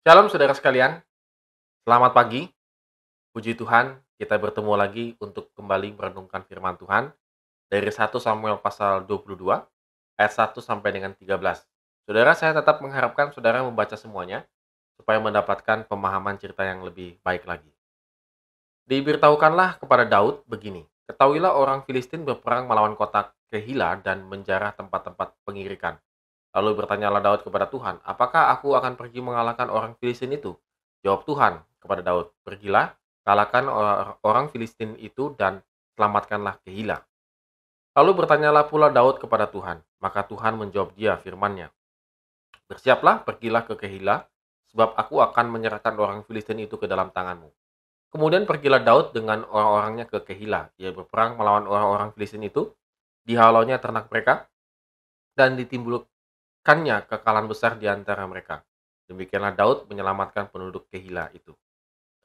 Shalom saudara sekalian, selamat pagi. Puji Tuhan, kita bertemu lagi untuk kembali merenungkan firman Tuhan dari 1 Samuel pasal 22 ayat 1 sampai dengan 13. Saudara, saya tetap mengharapkan saudara membaca semuanya supaya mendapatkan pemahaman cerita yang lebih baik lagi. Diberitahukanlah kepada Daud begini, ketahuilah orang Filistin berperang melawan kota Kehila dan menjarah tempat-tempat pengirikan. Lalu bertanyalah Daud kepada Tuhan, apakah aku akan pergi mengalahkan orang Filistin itu? Jawab Tuhan kepada Daud, pergilah, kalahkan orang Filistin itu dan selamatkanlah Kehila. Lalu bertanyalah pula Daud kepada Tuhan, maka Tuhan menjawab dia firman-Nya, bersiaplah, pergilah ke Kehila, sebab aku akan menyerahkan orang Filistin itu ke dalam tanganmu. Kemudian pergilah Daud dengan orang-orangnya ke Kehila. Ia berperang melawan orang-orang Filistin itu, dihalaunya ternak mereka, dan ditimbulkannya kekalahan besar di antara mereka. Demikianlah Daud menyelamatkan penduduk Kehila itu.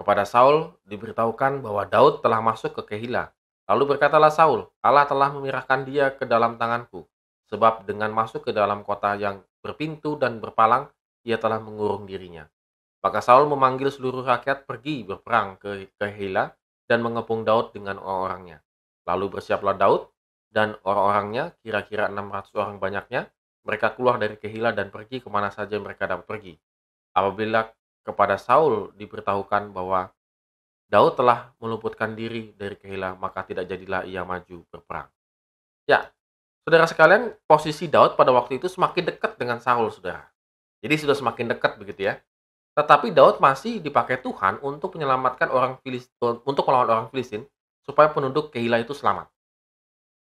Kepada Saul diberitahukan bahwa Daud telah masuk ke Kehila. Lalu berkatalah Saul, Allah telah menyerahkan dia ke dalam tanganku. Sebab dengan masuk ke dalam kota yang berpintu dan berpalang, ia telah mengurung dirinya. Maka Saul memanggil seluruh rakyat pergi berperang ke Kehila dan mengepung Daud dengan orang-orangnya. Lalu bersiaplah Daud dan orang-orangnya, kira-kira 600 orang banyaknya, mereka keluar dari Kehila dan pergi kemana saja mereka dapat pergi. Apabila kepada Saul diberitahukan bahwa Daud telah meluputkan diri dari Kehila, maka tidak jadilah ia maju berperang. Ya, saudara sekalian, posisi Daud pada waktu itu semakin dekat dengan Saul, saudara. Jadi sudah semakin dekat begitu ya. Tetapi Daud masih dipakai Tuhan untuk menyelamatkan orang Filistin, untuk melawan orang Filistin, supaya penduduk Kehila itu selamat.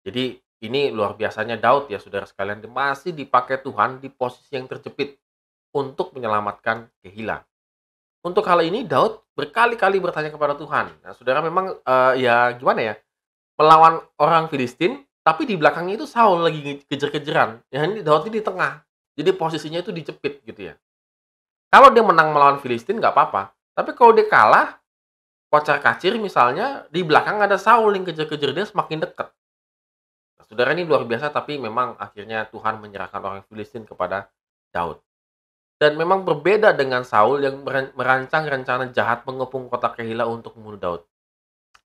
Jadi ini luar biasanya Daud ya saudara sekalian, dia masih dipakai Tuhan di posisi yang terjepit untuk menyelamatkan Kehila. Untuk hal ini Daud berkali-kali bertanya kepada Tuhan. Nah, saudara memang ya gimana ya, melawan orang Filistin, tapi di belakangnya itu Saul lagi kejar-kejaran. Ya ini Daud ini di tengah. Jadi posisinya itu dijepit gitu ya. Kalau dia menang melawan Filistin nggak apa-apa, tapi kalau dia kalah, kocar-kacir misalnya, di belakang ada Saul yang kejar-kejar dia semakin dekat. Nah, saudara ini luar biasa, tapi memang akhirnya Tuhan menyerahkan orang Filistin kepada Daud. Dan memang berbeda dengan Saul yang merancang rencana jahat mengepung kota Kehila untuk membunuh Daud.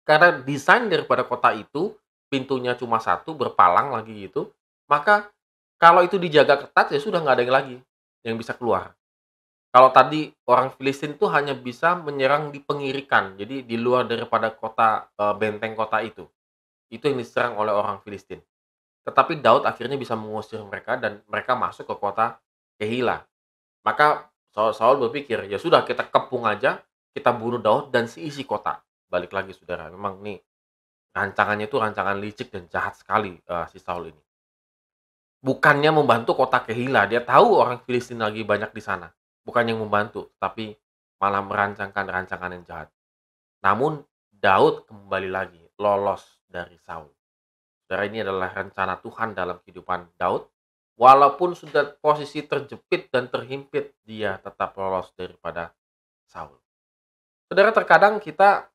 Karena desain daripada kota itu, pintunya cuma satu, berpalang lagi gitu, maka kalau itu dijaga ketat ya sudah nggak ada yang lagi yang bisa keluar. Kalau tadi orang Filistin tuh hanya bisa menyerang di pengirikan, jadi di luar daripada kota, benteng kota itu. Itu yang diserang oleh orang Filistin. Tetapi Daud akhirnya bisa mengusir mereka dan mereka masuk ke kota Kehila. Maka Saul berpikir, "Ya sudah kita kepung aja, kita bunuh Daud dan seisi kota." Balik lagi saudara, memang nih rancangannya itu rancangan licik dan jahat sekali, si Saul ini. Bukannya membantu kota Kehila, dia tahu orang Filistin lagi banyak di sana. Bukan yang membantu, tapi malah merancangkan rancangan yang jahat. Namun Daud kembali lagi lolos dari Saul. Saudara, ini adalah rencana Tuhan dalam kehidupan Daud. Walaupun sudah posisi terjepit dan terhimpit, dia tetap lolos daripada Saul. Saudara, terkadang kita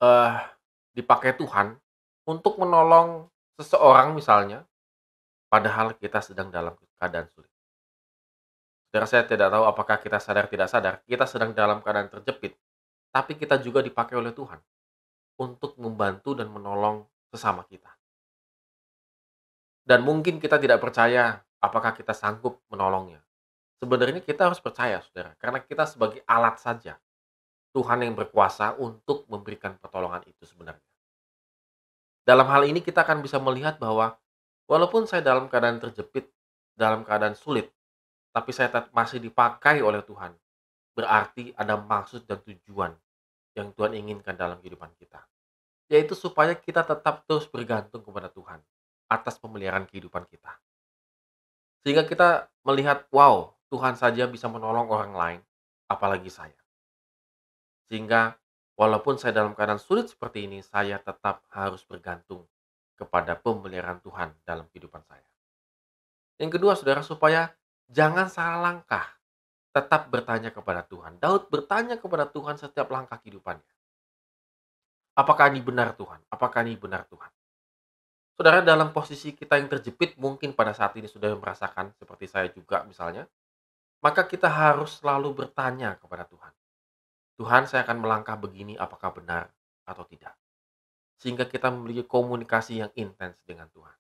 eh, dipakai Tuhan untuk menolong seseorang misalnya, padahal kita sedang dalam keadaan sulit. Saudara, saya tidak tahu apakah kita sadar tidak sadar, kita sedang dalam keadaan terjepit, tapi kita juga dipakai oleh Tuhan untuk membantu dan menolong sesama kita. Dan mungkin kita tidak percaya apakah kita sanggup menolongnya. Sebenarnya kita harus percaya, saudara, karena kita sebagai alat saja. Tuhan yang berkuasa untuk memberikan pertolongan itu sebenarnya. Dalam hal ini kita akan bisa melihat bahwa walaupun saya dalam keadaan terjepit, dalam keadaan sulit, tapi saya tetap masih dipakai oleh Tuhan. Berarti ada maksud dan tujuan yang Tuhan inginkan dalam kehidupan kita. Yaitu supaya kita tetap terus bergantung kepada Tuhan atas pemeliharaan kehidupan kita. Sehingga kita melihat, wow, Tuhan saja bisa menolong orang lain, apalagi saya. Sehingga walaupun saya dalam keadaan sulit seperti ini, saya tetap harus bergantung kepada pemeliharaan Tuhan dalam kehidupan saya. Yang kedua, saudara, supaya jangan salah langkah, tetap bertanya kepada Tuhan. Daud bertanya kepada Tuhan setiap langkah kehidupannya. Apakah ini benar Tuhan? Apakah ini benar Tuhan? Saudara, dalam posisi kita yang terjepit, mungkin pada saat ini sudah merasakan seperti saya juga misalnya, maka kita harus selalu bertanya kepada Tuhan. Tuhan, saya akan melangkah begini, apakah benar atau tidak? Sehingga kita memiliki komunikasi yang intens dengan Tuhan.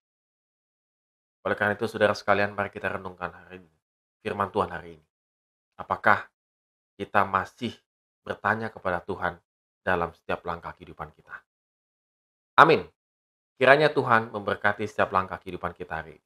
Oleh karena itu, saudara sekalian, mari kita renungkan hari ini, firman Tuhan hari ini. Apakah kita masih bertanya kepada Tuhan dalam setiap langkah kehidupan kita? Amin. Kiranya Tuhan memberkati setiap langkah kehidupan kita hari ini.